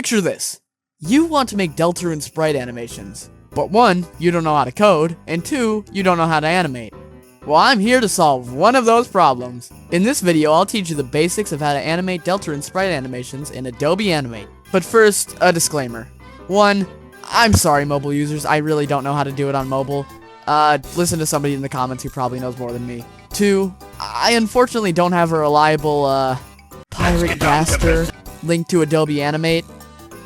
Picture this. You want to make Deltarune Sprite animations, but 1, you don't know how to code, and 2, you don't know how to animate. Well, I'm here to solve one of those problems. In this video, I'll teach you the basics of how to animate Deltarune Sprite animations in Adobe Animate. But first, a disclaimer. 1, I'm sorry mobile users, I really don't know how to do it on mobile. Listen to somebody in the comments who probably knows more than me. 2, I unfortunately don't have a reliable, pirate Gaster link to Adobe Animate.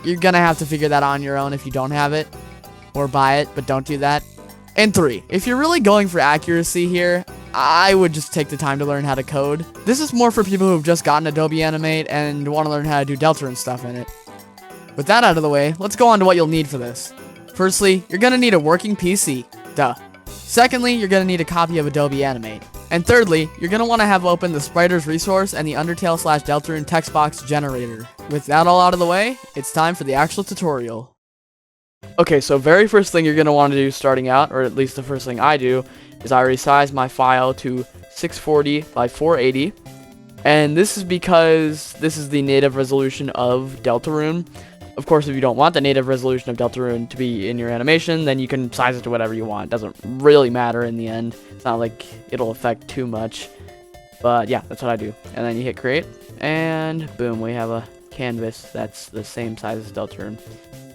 You're gonna have to figure that out on your own if you don't have it. Or buy it, but don't do that. And 3, if you're really going for accuracy here, I would just take the time to learn how to code. This is more for people who've just gotten Adobe Animate and want to learn how to do Deltarune stuff in it. With that out of the way, let's go on to what you'll need for this. Firstly, you're gonna need a working PC. Duh. Secondly, you're gonna need a copy of Adobe Animate. And thirdly, you're gonna want to have open the Spiders resource and the Undertale/Deltarune text box generator. With that all out of the way, it's time for the actual tutorial. Okay, so very first thing you're going to want to do starting out, or at least the first thing I do, is I resize my file to 640 by 480. And this is because this is the native resolution of Deltarune. Of course, if you don't want the native resolution of Deltarune to be in your animation, then you can size it to whatever you want. It doesn't really matter in the end. It's not like it'll affect too much. But yeah, that's what I do. And then you hit create, and boom, we have a canvas that's the same size as Deltarune.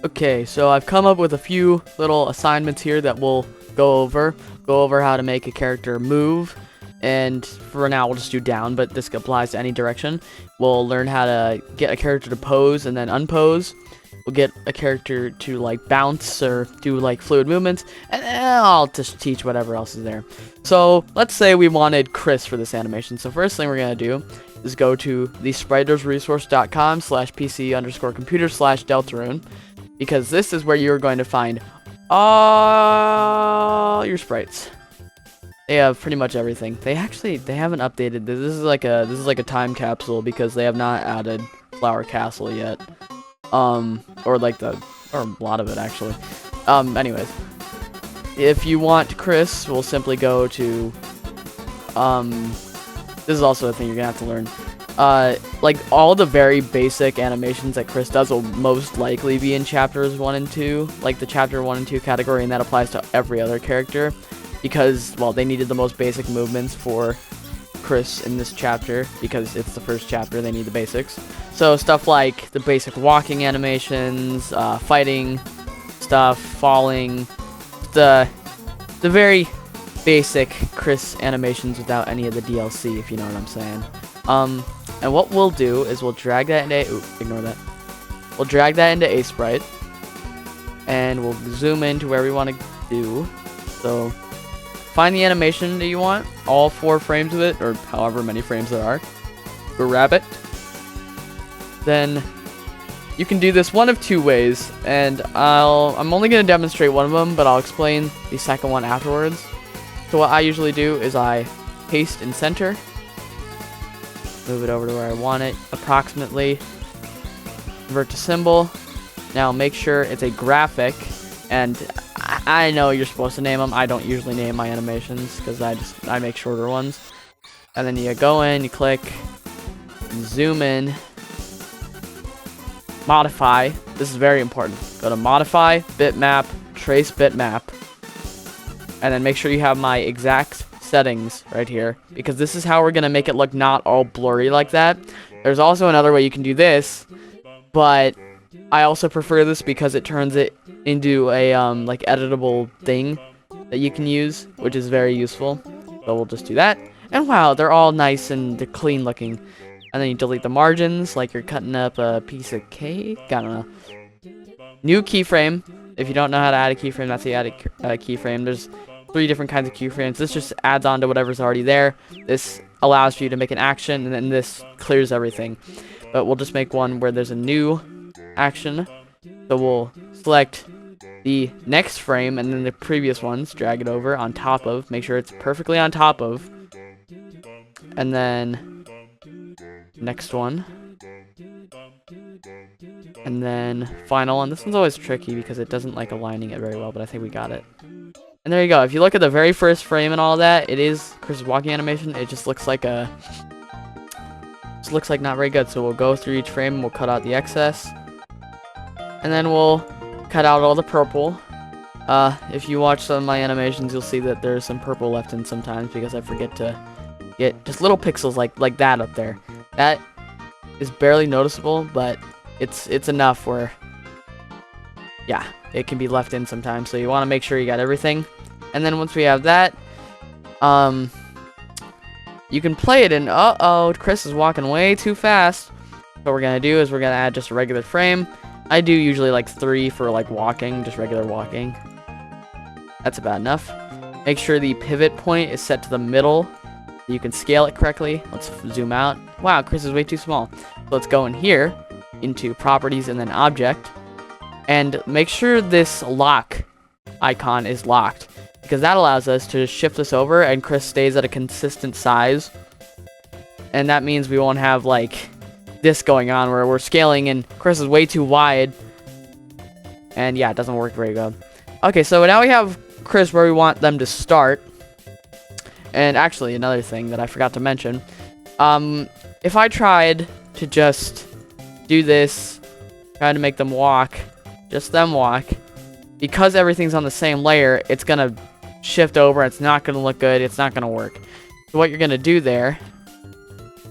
Okay, so I've come up with a few little assignments here that we'll go over. Go over how to make a character move, and for now we'll just do down, but this applies to any direction. We'll learn how to get a character to pose and then unpose. We'll get a character to like bounce or do like fluid movements, and then I'll just teach whatever else is there. So let's say we wanted Kris for this animation. So first thing we're gonna do is go to the spiders.com/pc_computer/Deltarune, because this is where you're going to find all your sprites. They have pretty much everything. They haven't updated this. This is like a time capsule because they have not added Flower Castle yet. Or a lot of it actually. Anyways, if you want Kris, we'll simply go to this is also a thing you're gonna have to learn. Like all the very basic animations that Kris does will most likely be in chapters 1 and 2, like the chapter 1 and 2 category, and that applies to every other character because, well, they needed the most basic movements for Kris in this chapter because it's the first chapter. They need the basics. So stuff like the basic walking animations, fighting stuff, falling, the very basic Kris animations without any of the DLC, if you know what I'm saying. And what we'll do is we'll drag that into ignore that. We'll drag that into a sprite, and we'll zoom into where we want to do. So find the animation that you want, all 4 frames of it, or however many frames there are. Grab it. Then you can do this one of 2 ways, and I'm only going to demonstrate one of them, but I'll explain the second one afterwards. So what I usually do is I paste in center, move it over to where I want it approximately, convert to symbol. Now make sure it's a graphic, and I know you're supposed to name them. I don't usually name my animations because I make shorter ones. And then you go in, you click, zoom in, modify. This is very important. Go to modify, bitmap, trace bitmap, and then make sure you have my exact settings right here, because this is how we're gonna make it look not all blurry like that. There's also another way you can do this, but I also prefer this because it turns it into a like editable thing that you can use, which is very useful. So we'll just do that, and wow, they're all nice and they're clean looking. And then you delete the margins like you're cutting up a piece of cake. I don't know. New keyframe. If you don't know how to add a keyframe, that's the added keyframe. There's 3 different kinds of keyframes. This just adds on to whatever's already there. This allows for you to make an action, and then this clears everything. But we'll just make one where there's a new action. So we'll select the next frame and then the previous ones, drag it over on top of, make sure it's perfectly on top of, and then next one, and then final one. This one's always tricky because it doesn't like aligning it very well, but I think we got it. And there you go. If you look at the very first frame and all that, it is Kris' walking animation. It just looks like not very good. So we'll go through each frame and we'll cut out the excess. And then we'll cut out all the purple. If you watch some of my animations, you'll see that there's some purple left in sometimes because I forget to get just little pixels like that up there. That is barely noticeable, but it's enough where, yeah, it can be left in sometimes. So you want to make sure you got everything. And then once we have that, you can play it in. Uh-oh, Kris is walking way too fast. What we're gonna do is we're gonna add just a regular frame. I do usually like 3 for like walking, just regular walking. That's about enough. Make sure the pivot point is set to the middle. You can scale it correctly. Let's zoom out. Wow, Kris is way too small. So let's go in here into properties and then object. And make sure this lock icon is locked, because that allows us to shift this over and Kris stays at a consistent size. And that means we won't have like this going on where we're scaling and Kris is way too wide. And yeah, it doesn't work very good. Okay, so now we have Kris where we want them to start. And actually, another thing that I forgot to mention. If I tried to just do this, try to make them walk, just them walk, because everything's on the same layer, it's going to shift over. It's not going to look good. It's not going to work. So what you're going to do there,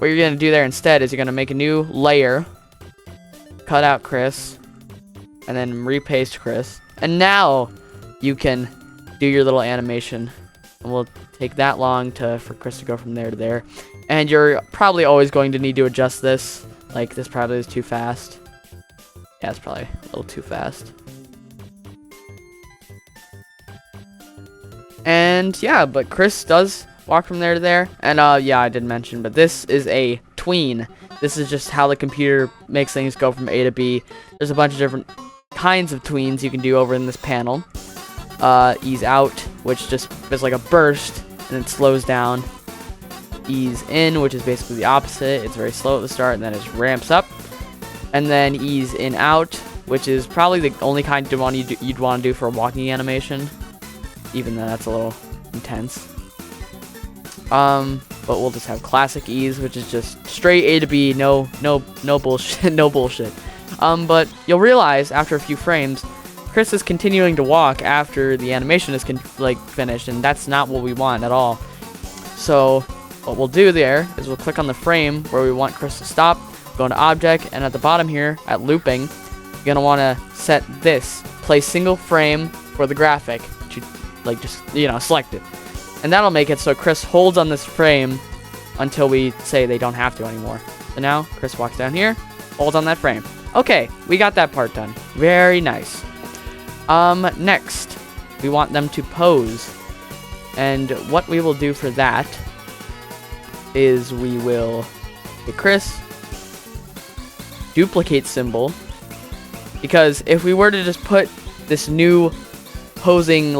instead is you're going to make a new layer, cut out Kris, and then repaste Kris. And now you can do your little animation. And we'll take that long for Kris to go from there to there. And you're probably always going to need to adjust this. Like, this probably is too fast. Yeah, it's probably a little too fast. And yeah, but Kris does walk from there to there. And yeah, I did mention, but this is a tween. This is just how the computer makes things go from A to B. There's a bunch of different kinds of tweens you can do over in this panel. Ease out, which just is like a burst, and it slows down. Ease in, which is basically the opposite. It's very slow at the start, and then it ramps up. And then ease in out, which is probably the only kind you'd want to do for a walking animation. Even though that's a little intense. But we'll just have classic ease, which is just straight A to B, no bullshit, no bullshit. But you'll realize after a few frames, Kris is continuing to walk after the animation is finished, and that's not what we want at all. So what we'll do there is we'll click on the frame where we want Kris to stop, go into object, and at the bottom here at looping, you're gonna want to set this, play single frame for the graphic. Just select it, and that'll make it so Kris holds on this frame until we say they don't have to anymore. So now Kris walks down here, holds on that frame. Okay, we got that part done. Very nice. Next, we want them to pose, and what we will do for that is we will hit Kris, duplicate symbol, because if we were to just put this new posing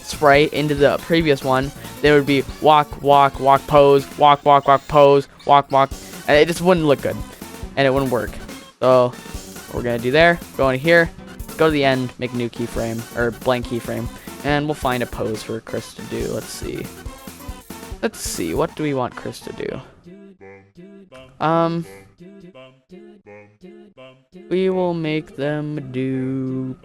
sprite into the previous one, there would be walk, walk, walk, pose, walk, walk, walk, pose, walk, walk, and it just wouldn't look good, and it wouldn't work. So what we're gonna do there, go in here, go to the end, make a new keyframe, or blank keyframe, and we'll find a pose for Kris to do. Let's see, what do we want Kris to do? We will make them do...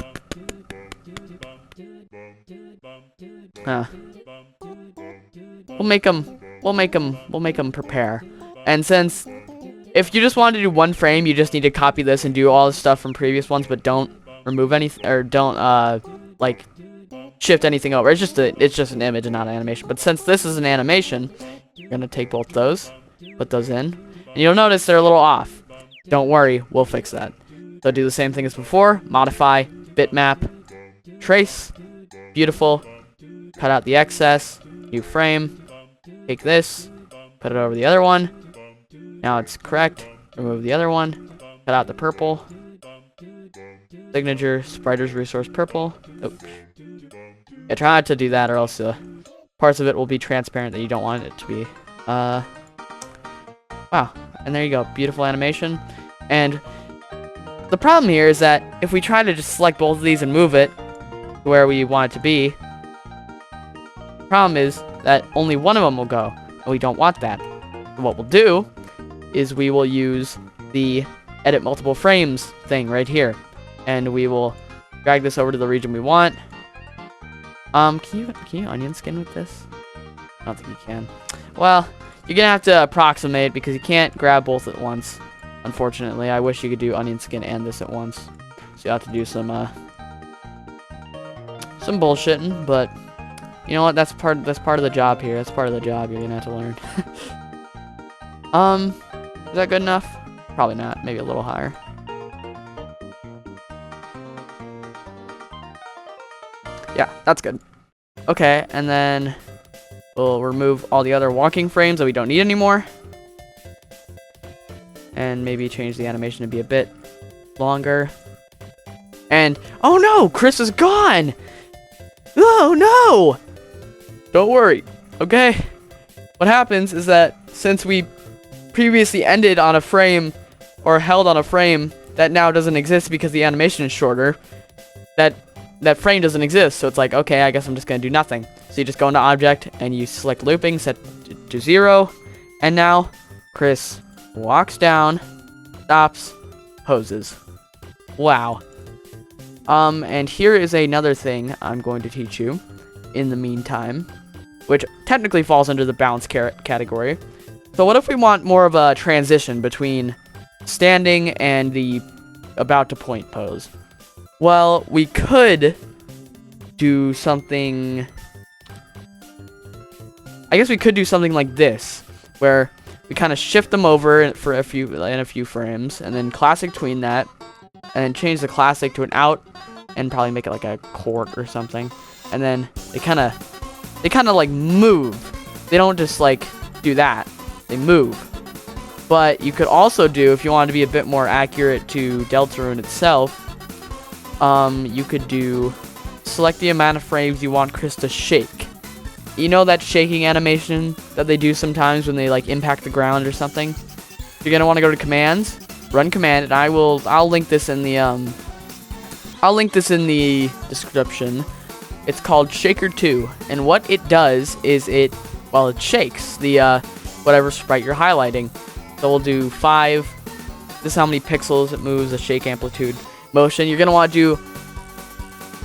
We'll make them prepare. And since if you just want to do one frame, you just need to copy this and do all the stuff from previous ones, but don't remove anything, or don't shift anything over. It's just an image and not an animation. But since this is an animation, you're gonna take both those, put those in, and you'll notice they're a little off. Don't worry, we'll fix that. So do the same thing as before, modify, bitmap, trace, beautiful, cut out the excess, new frame, take this, put it over the other one, now it's correct, remove the other one, cut out the purple, signature, spriter's resource purple, oops. Yeah, try not to do that or else parts of it will be transparent that you don't want it to be. Wow, and there you go, beautiful animation. And the problem here is that if we try to just select both of these and move it to where we want it to be, the problem is that only one of them will go, and we don't want that. So what we'll do is we will use the edit multiple frames thing right here. and we will drag this over to the region we want. Can you onion skin with this? I don't think you can. Well, you're gonna have to approximate because you can't grab both at once. Unfortunately, I wish you could do onion skin and this at once. So you have to do some bullshitting, but you know what? That's part of the job here. That's part of the job you're gonna have to learn. Is that good enough? Probably not. Maybe a little higher. Yeah, that's good. Okay, and then we'll remove all the other walking frames that we don't need anymore. And maybe change the animation to be a bit longer. And, oh no! Kris is gone! Oh no! Don't worry, okay? What happens is that since we previously ended on a frame, or held on a frame that now doesn't exist because the animation is shorter, that frame doesn't exist. So it's like, okay, I guess I'm just gonna do nothing. So you just go into object and you select looping, set to 0, and now Kris walks down, stops, poses. Wow. And here is another thing I'm going to teach you in the meantime, which technically falls under the bounce category. So what if we want more of a transition between standing and the about to point pose? Well, we could do something... I guess we could do something like this, where we kind of shift them over for a few frames, and then classic tween that, and then change the classic to an out, and probably make it like a court or something. And then they kind of like move. They don't just like do that. They move. But you could also do, if you wanted to be a bit more accurate to Deltarune itself, you could do select the amount of frames you want Kris to shake. You know that shaking animation that they do sometimes when they like impact the ground or something? You're gonna want to go to commands, run command, and I'll link this in the description. It's called Shaker 2, and what it does is it shakes the whatever sprite you're highlighting. So we'll do 5. This is how many pixels it moves, the shake amplitude, motion. You're gonna want to do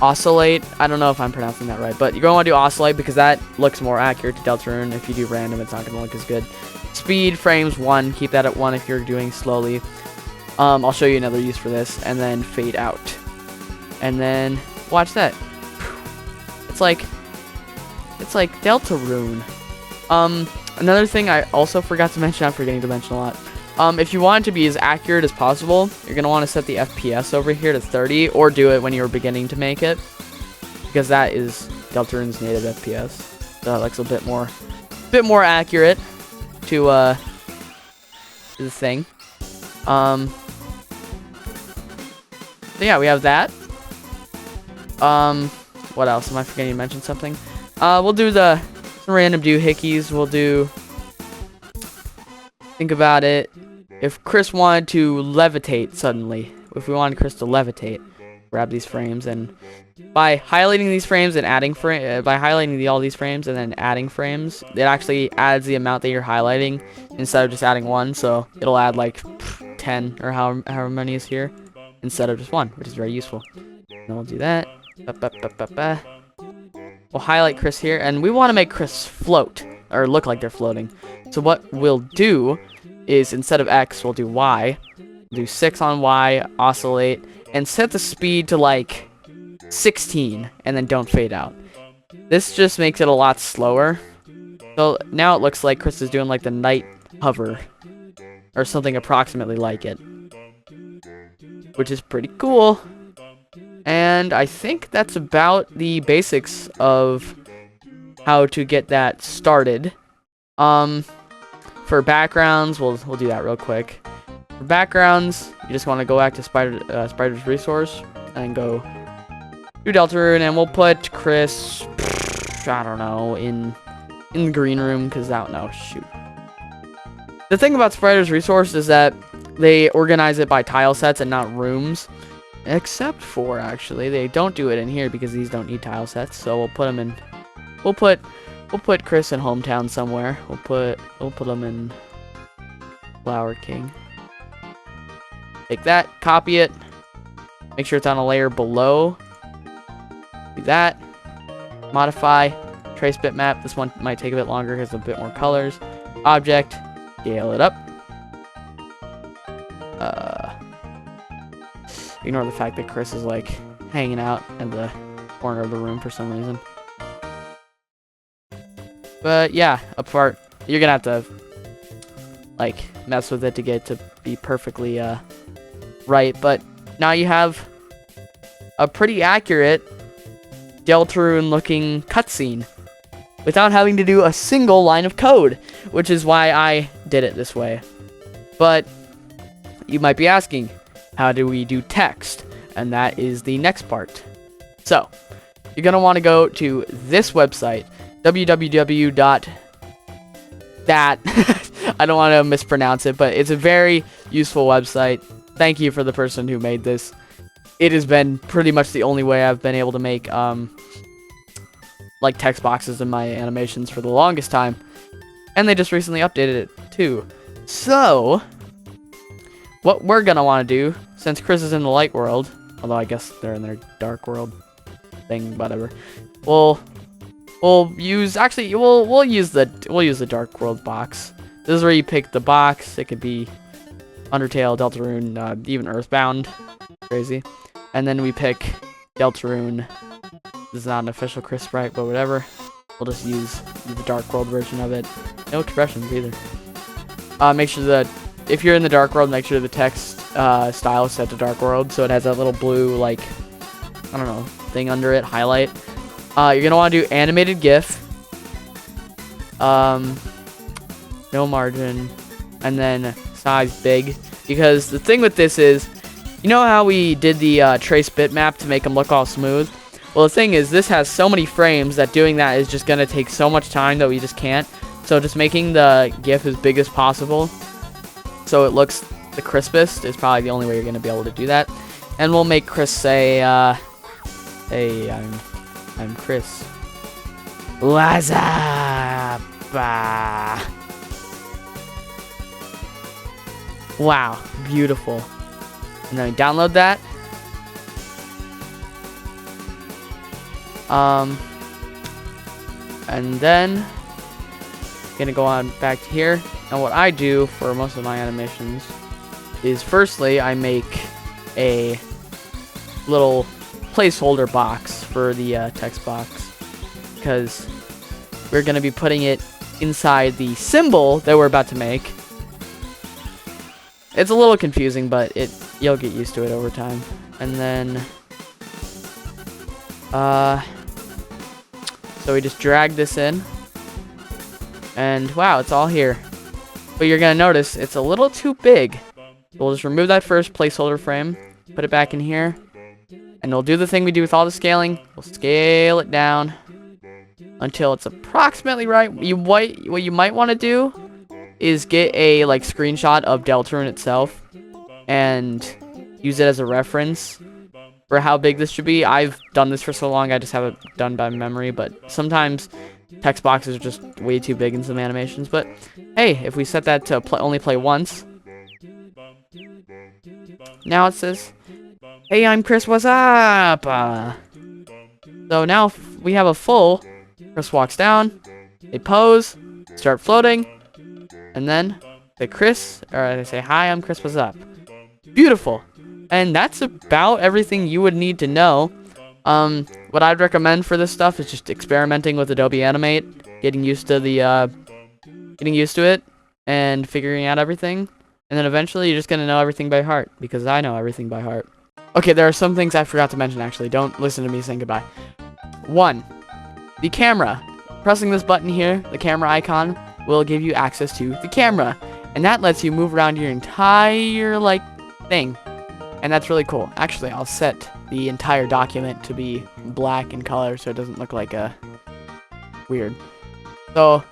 oscillate. I don't know if I'm pronouncing that right, but you're gonna want to do oscillate because that looks more accurate to Deltarune. If you do random, it's not gonna look as good. Speed frames 1. Keep that at 1 if you're doing slowly. I'll show you another use for this, and then fade out, and then watch that. It's like Deltarune. Another thing I also forgot to mention, I'm forgetting to mention a lot. If you want it to be as accurate as possible, you're going to want to set the FPS over here to 30, or do it when you're beginning to make it, because that is Deltarune's native FPS. So that looks a bit more accurate to the thing. So yeah, we have that. What else? Am I forgetting to mention something? We'll do some random doohickeys. We'll do... Think about it. If Kris wanted to levitate suddenly, if we wanted Kris to levitate, grab these frames, and by highlighting these frames and adding all these frames and then adding frames, it actually adds the amount that you're highlighting instead of just adding 1. So it'll add like 10 or however many is here instead of just 1, which is very useful. And we'll do that. We'll highlight Kris here, and we want to make Kris float or look like they're floating. So what we'll do is instead of X, we'll do Y. We'll do 6 on Y, oscillate, and set the speed to like 16, and then don't fade out. This just makes it a lot slower. So now it looks like Kris is doing like the night hover, or something approximately like it, which is pretty cool. And I think that's about the basics of how to get that started. For backgrounds, we'll do that real quick. For backgrounds, you just want to go back to Spider's resource and go to Deltarune, and we'll put Kris, I don't know, in the green room, because I don't know, shoot. The thing about Spider's resource is that they organize it by tile sets and not rooms. Except for, actually, they don't do it in here because these don't need tile sets. So we'll put them in. We'll put Kris in hometown somewhere. We'll put them in Flower King. Take that, copy it, Make sure it's on a layer below. Do that. Modify. Trace bitmap. This one might take a bit longer because a bit more colors. Object. Scale it up. Ignore the fact that Kris is like hanging out in the corner of the room for some reason. But yeah, apart, you're gonna have to like mess with it to get it to be perfectly right. But now you have a pretty accurate Deltarune looking cutscene without having to do a single line of code, which is why I did it this way. But you might be asking, how do we do text? And that is the next part. So, you're going to want to go to this website, www. I don't want to mispronounce it, but it's a very useful website. Thank you for the person who made this. It has been pretty much the only way I've been able to make like text boxes in my animations for the longest time. And they just recently updated it too. So, what we're going to want to do, since Kris is in the light world, although I guess they're in their dark world thing, whatever. We'll use the dark world box. This is where you pick the box. It could be Undertale, Deltarune, even Earthbound. Crazy. And then we pick Deltarune. This is not an official Kris sprite, but whatever. We'll just use the dark world version of it. No expressions either. Make sure that if you're in the dark world, make sure the text style is set to dark world, so it has that little blue, like, I don't know, thing under it, highlight. You're gonna want to do animated GIF, no margin, and then size big, because the thing with this is, you know how we did the trace bitmap to make them look all smooth? Well, the thing is, this has so many frames that doing that is just gonna take so much time that we just can't. So just making the GIF as big as possible, so it looks the crispest, is probably the only way you're gonna be able to do that. And we'll make Kris say, "Hey, I'm Kris. What's up?" Wow, beautiful. And then we download that. And then gonna go on back to here. And what I do for most of my animations is, firstly, I make a little placeholder box for the text box, because we're going to be putting it inside the symbol that we're about to make. It's a little confusing, but you'll get used to it over time. And then so we just drag this in, and wow, it's all here. But you're going to notice it's a little too big. We'll just remove that first placeholder frame, put it back in here, and we'll do the thing we do with all the scaling. We'll scale it down until it's approximately right. What you might want to do is get a like screenshot of Deltarune itself and use it as a reference for how big this should be. I've done this for so long, I just have it done by memory, but sometimes text boxes are just way too big in some animations. But hey, if we set that to only play once, now it says, "Hey, I'm Kris, what's up?" So now we have a full Kris walks down, they pose, start floating, and then say Kris, or they say, "Hi, I'm Kris, what's up?" Beautiful. And that's about everything you would need to know. What I'd recommend for this stuff is just experimenting with Adobe Animate, getting used to it, and figuring out everything. And then eventually you're just gonna know everything by heart, because I know everything by heart. Okay, there are some things I forgot to mention actually. Don't listen to me saying goodbye. 1. The camera. Pressing this button here, the camera icon, will give you access to the camera. And that lets you move around your entire, like, thing. And that's really cool. Actually, I'll set the entire document to be black in color so it doesn't look like a weird. So,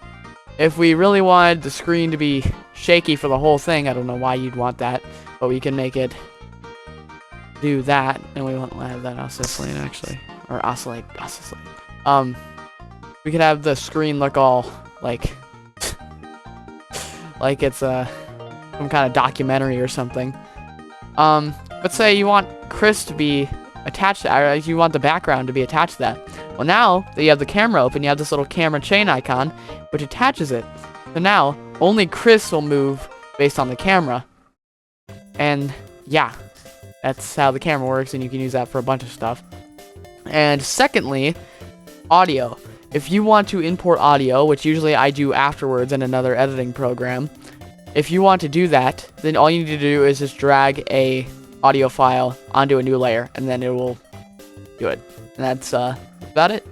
if we really wanted the screen to be shaky for the whole thing, I don't know why you'd want that, but we can make it do that, and we won't have that oscillate actually, or oscillate. We could have the screen look all like like it's some kind of documentary or something. let's say you want Kris to be attached to, or you want the background to be attached to that. Well, now that you have the camera open, you have this little camera chain icon, which attaches it. So now, only Kris will move based on the camera. And, yeah, that's how the camera works, and you can use that for a bunch of stuff. And secondly, audio. If you want to import audio, which usually I do afterwards in another editing program, if you want to do that, then all you need to do is just drag a audio file onto a new layer, and then it will do it. And that's about it.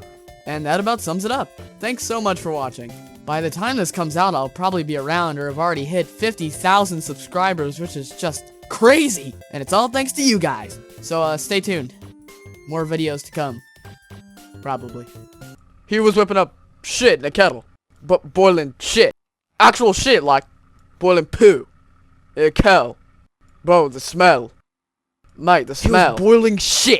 And that about sums it up. Thanks so much for watching. By the time this comes out, I'll probably be around or have already hit 50,000 subscribers, which is just crazy. And it's all thanks to you guys. So stay tuned. More videos to come. Probably. He was whipping up shit in a kettle. But boiling shit. Actual shit, like boiling poo. In a kettle. Bro, the smell. Mate, the smell. He was boiling shit.